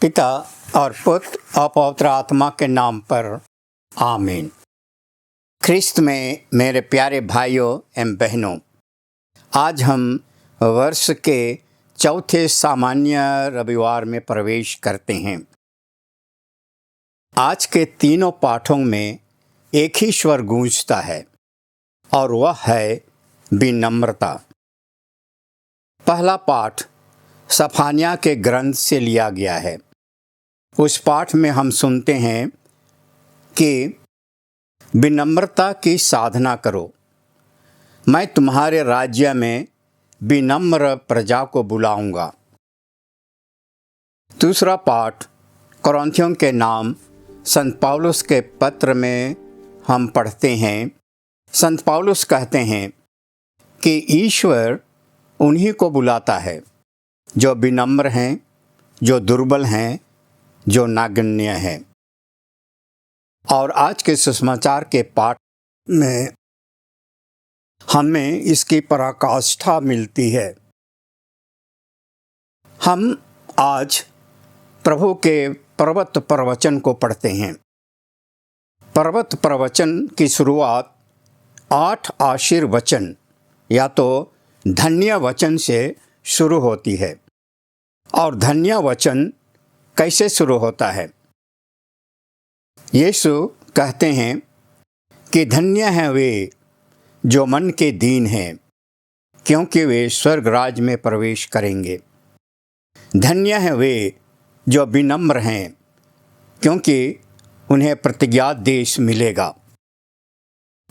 पिता और पुत्र और पवित्र आत्मा के नाम पर आमीन। ख्रिस्त में मेरे प्यारे भाइयों एवं बहनों, आज हम वर्ष के चौथे सामान्य रविवार में प्रवेश करते हैं। आज के तीनों पाठों में एक ही स्वर गूंजता है और वह है विनम्रता। पहला पाठ सफानिया के ग्रंथ से लिया गया है। उस पाठ में हम सुनते हैं कि विनम्रता की साधना करो, मैं तुम्हारे राज्य में विनम्र प्रजा को बुलाऊंगा। दूसरा पाठ कुरिन्थियों के नाम संत पौलुस के पत्र में हम पढ़ते हैं। संत पौलुस कहते हैं कि ईश्वर उन्हीं को बुलाता है जो विनम्र हैं, जो दुर्बल हैं, जो नगण्य हैं। और आज के सुसमाचार के पाठ में हमें इसकी पराकाष्ठा मिलती है। हम आज प्रभु के पर्वत प्रवचन को पढ़ते हैं। पर्वत प्रवचन की शुरुआत 8 आशीर्वचन या तो धन्य वचन से शुरू होती है। और धन्य वचन कैसे शुरू होता है? यीशु कहते हैं कि धन्य हैं वे जो मन के दीन हैं, क्योंकि वे स्वर्ग राज में प्रवेश करेंगे। धन्य हैं वे जो विनम्र हैं, क्योंकि उन्हें प्रतिज्ञात देश मिलेगा।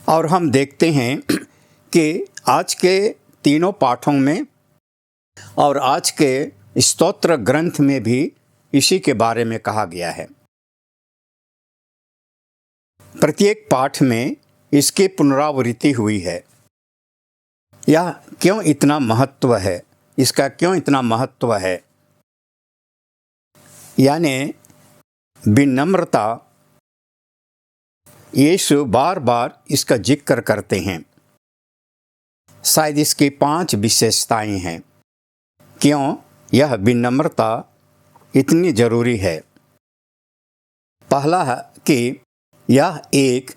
और हम देखते हैं कि आज के तीनों पाठों में और आज के स्तोत्र ग्रंथ में भी इसी के बारे में कहा गया है। प्रत्येक पाठ में इसकी पुनरावृत्ति हुई है। यह क्यों इतना महत्व है? इसका क्यों इतना महत्व है? यानी विनम्रता, यीशु बार बार इसका जिक्र करते हैं। शायद इसकी 5 विशेषताएं हैं। क्यों यह विनम्रता इतनी जरूरी है? पहला है कि यह एक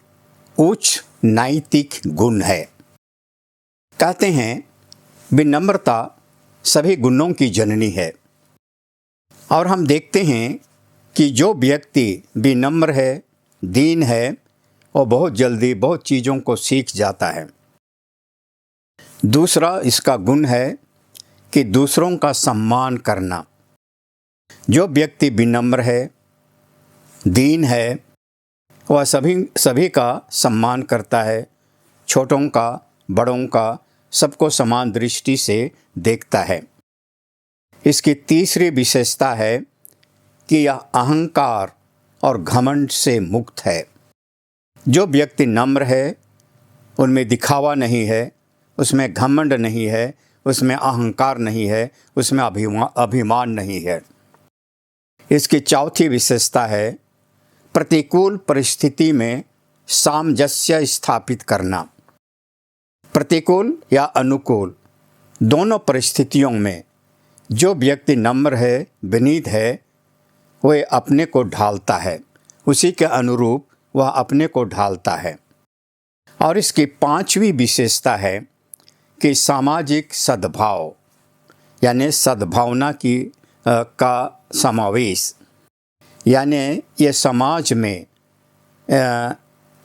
उच्च नैतिक गुण है। कहते हैं विनम्रता सभी गुणों की जननी है। और हम देखते हैं कि जो व्यक्ति विनम्र है, दीन है, वो बहुत जल्दी बहुत चीज़ों को सीख जाता है। दूसरा इसका गुण है कि दूसरों का सम्मान करना। जो व्यक्ति विनम्र है, दीन है, वह सभी का सम्मान करता है। छोटों का, बड़ों का, सबको समान दृष्टि से देखता है। इसकी तीसरी विशेषता है कि यह अहंकार और घमंड से मुक्त है। जो व्यक्ति नम्र है, उनमें दिखावा नहीं है, उसमें घमंड नहीं है, उसमें अहंकार नहीं है, उसमें अभिमान नहीं है। इसकी चौथी विशेषता है प्रतिकूल परिस्थिति में सामंजस्य स्थापित करना। प्रतिकूल या अनुकूल दोनों परिस्थितियों में जो व्यक्ति नम्र है, विनीत है, वह अपने को ढालता है, उसी के अनुरूप वह अपने को ढालता है। और इसकी 5वीं विशेषता है कि सामाजिक सद्भाव, यानी सद्भावना का समावेश। यानी ये समाज में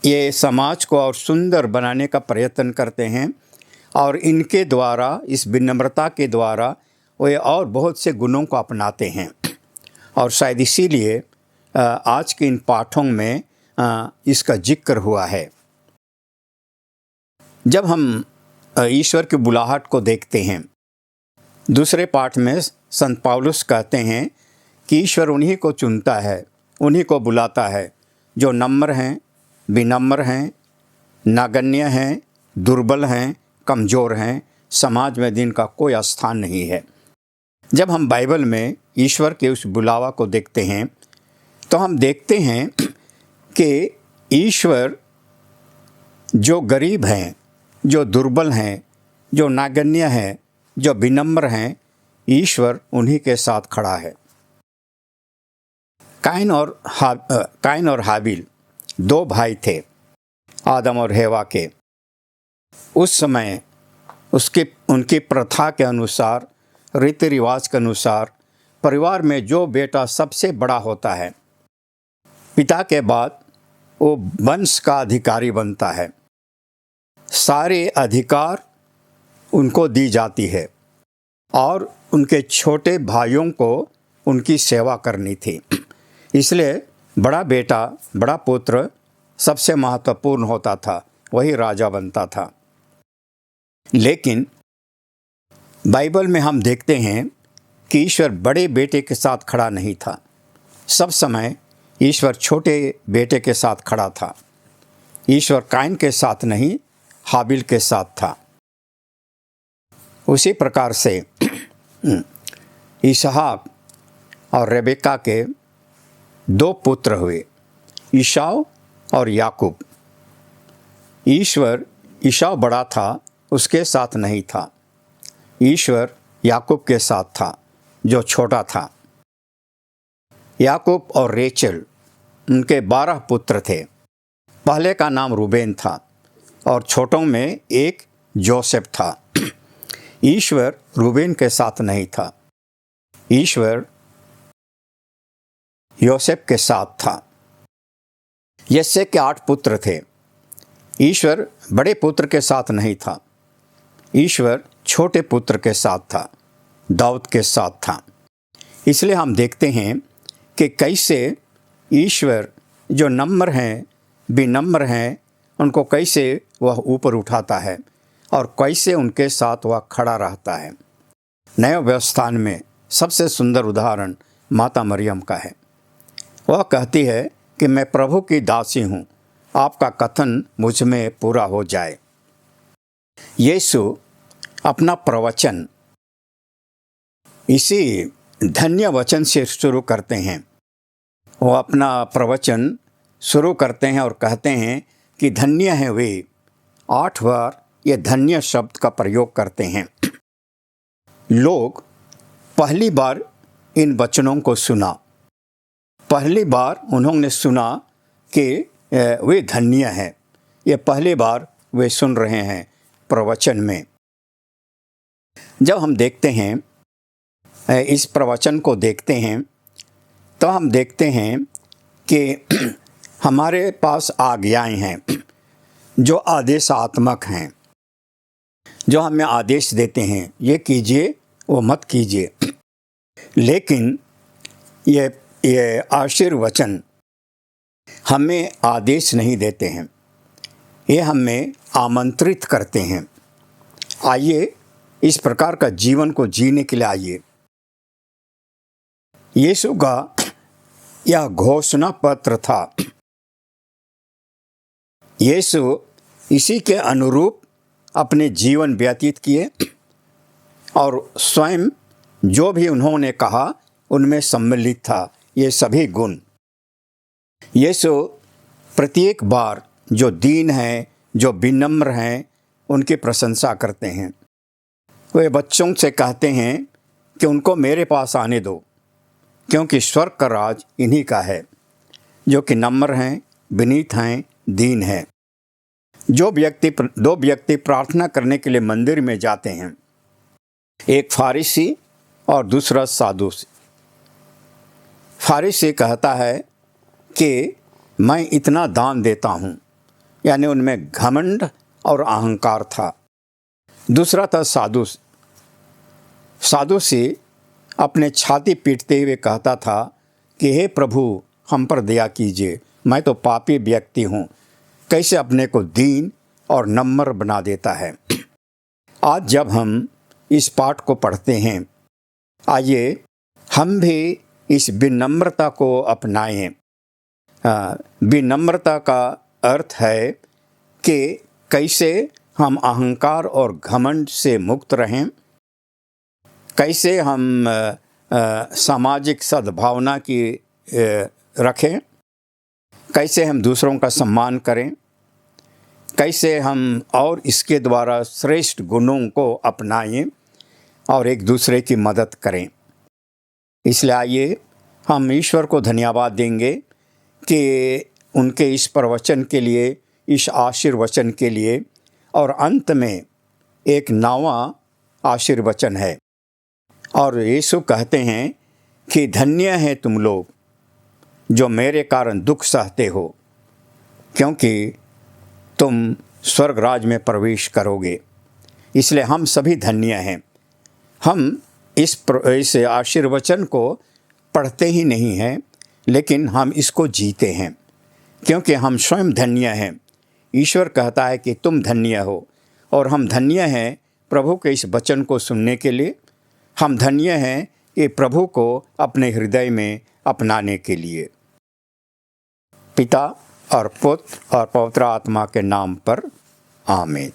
ये समाज को और सुंदर बनाने का प्रयत्न करते हैं। और इनके द्वारा, इस विनम्रता के द्वारा वे और बहुत से गुणों को अपनाते हैं। और शायद इसीलिए आज के इन पाठों में इसका जिक्र हुआ है। जब हम ईश्वर की बुलाहट को देखते हैं, दूसरे पाठ में संत पौलुस कहते हैं कि ईश्वर उन्हीं को चुनता है, उन्हीं को बुलाता है जो नम्र हैं, विनम्र हैं, नगण्य हैं, दुर्बल हैं, कमज़ोर हैं, समाज में जिनका कोई स्थान नहीं है। जब हम बाइबल में ईश्वर के उस बुलावा को देखते हैं तो हम देखते हैं कि ईश्वर जो गरीब हैं, जो दुर्बल हैं, जो नगण्य हैं, जो विनम्र हैं, ईश्वर उन्हीं के साथ खड़ा है। कायन और हाबिल दो भाई थे आदम और हेवा के। उस समय उनकी प्रथा के अनुसार, रीति रिवाज के अनुसार, परिवार में जो बेटा सबसे बड़ा होता है, पिता के बाद वो वंश का अधिकारी बनता है। सारे अधिकार उनको दी जाती है और उनके छोटे भाइयों को उनकी सेवा करनी थी। इसलिए बड़ा बेटा, बड़ा पुत्र सबसे महत्वपूर्ण होता था, वही राजा बनता था। लेकिन बाइबल में हम देखते हैं कि ईश्वर बड़े बेटे के साथ खड़ा नहीं था। सब समय ईश्वर छोटे बेटे के साथ खड़ा था। ईश्वर कायन के साथ नहीं, हाबिल के साथ था। उसी प्रकार से इसहाक और रेबेका के दो पुत्र हुए, ईसाव और याकूब। ईश्वर ईसाव बड़ा था, उसके साथ नहीं था। ईश्वर याकूब के साथ था, जो छोटा था। याकूब और रेचल, उनके 12 पुत्र थे। पहले का नाम रूबेन था और छोटों में एक जोसेफ था। ईश्वर रूबेन के साथ नहीं था, ईश्वर योसेफ के साथ था। यस्से के 8 पुत्र थे। ईश्वर बड़े पुत्र के साथ नहीं था, ईश्वर छोटे पुत्र के साथ था, दाऊद के साथ था। इसलिए हम देखते हैं कि कैसे ईश्वर जो नम्र हैं, विनम्र हैं, उनको कैसे वह ऊपर उठाता है और कैसे उनके साथ वह खड़ा रहता है। नए व्यवस्थान में सबसे सुंदर उदाहरण माता मरियम का है। वह कहती है कि मैं प्रभु की दासी हूँ, आपका कथन मुझ में पूरा हो जाए। यीशु अपना प्रवचन इसी धन्य वचन से शुरू करते हैं। वो अपना प्रवचन शुरू करते हैं और कहते हैं कि धन्य है वे। 8 बार ये धन्य शब्द का प्रयोग करते हैं। लोग पहली बार इन वचनों को सुना, पहली बार उन्होंने सुना कि वे धन्य हैं। ये पहली बार वे सुन रहे हैं प्रवचन में। जब हम देखते हैं, इस प्रवचन को देखते हैं, तो हम देखते हैं कि हमारे पास आज्ञाएं हैं जो आदेशात्मक हैं, जो हमें आदेश देते हैं, ये कीजिए, वो मत कीजिए। लेकिन ये आशीर्वचन हमें आदेश नहीं देते हैं, ये हमें आमंत्रित करते हैं। आइए इस प्रकार का जीवन को जीने के लिए आइए। यीशु का यह घोषणा पत्र था। यीशु इसी के अनुरूप अपने जीवन व्यतीत किए और स्वयं जो भी उन्होंने कहा उनमें सम्मिलित था ये सभी गुण। यीशु प्रत्येक बार जो दीन हैं, जो विनम्र हैं, उनकी प्रशंसा करते हैं। वे बच्चों से कहते हैं कि उनको मेरे पास आने दो, क्योंकि स्वर्ग का राज इन्हीं का है, जो कि नम्र हैं, विनीत हैं, दीन हैं। दो व्यक्ति प्रार्थना करने के लिए मंदिर में जाते हैं, एक फारिसी और दूसरा सादूसी। फारिसी कहता है कि मैं इतना दान देता हूँ, यानी उनमें घमंड और अहंकार था। दूसरा था सादूसी अपने छाती पीटते हुए कहता था कि हे प्रभु हम पर दया कीजिए, मैं तो पापी व्यक्ति हूँ। कैसे अपने को दीन और नम्र बना देता है। आज जब हम इस पाठ को पढ़ते हैं, आइए हम भी इस विनम्रता को अपनाएं। विनम्रता का अर्थ है कि कैसे हम अहंकार और घमंड से मुक्त रहें, कैसे हम सामाजिक सद्भावना की रखें, कैसे हम दूसरों का सम्मान करें, कैसे हम और इसके द्वारा श्रेष्ठ गुणों को अपनाएं और एक दूसरे की मदद करें। इसलिए आइए हम ईश्वर को धन्यवाद देंगे कि उनके इस प्रवचन के लिए, इस आशीर्वचन के लिए। और अंत में एक नवा आशीर्वचन है, और यीशु कहते हैं कि धन्य है तुम लोग जो मेरे कारण दुख सहते हो, क्योंकि तुम स्वर्ग राज में प्रवेश करोगे। इसलिए हम सभी धन्य हैं। हम इस आशीर्वचन को पढ़ते ही नहीं हैं, लेकिन हम इसको जीते हैं, क्योंकि हम स्वयं धन्य हैं। ईश्वर कहता है कि तुम धन्य हो, और हम धन्य हैं प्रभु के इस वचन को सुनने के लिए। हम धन्य हैं कि प्रभु को अपने हृदय में अपनाने के लिए। पिता और पुत्र और पवित्र आत्मा के नाम पर आमीन।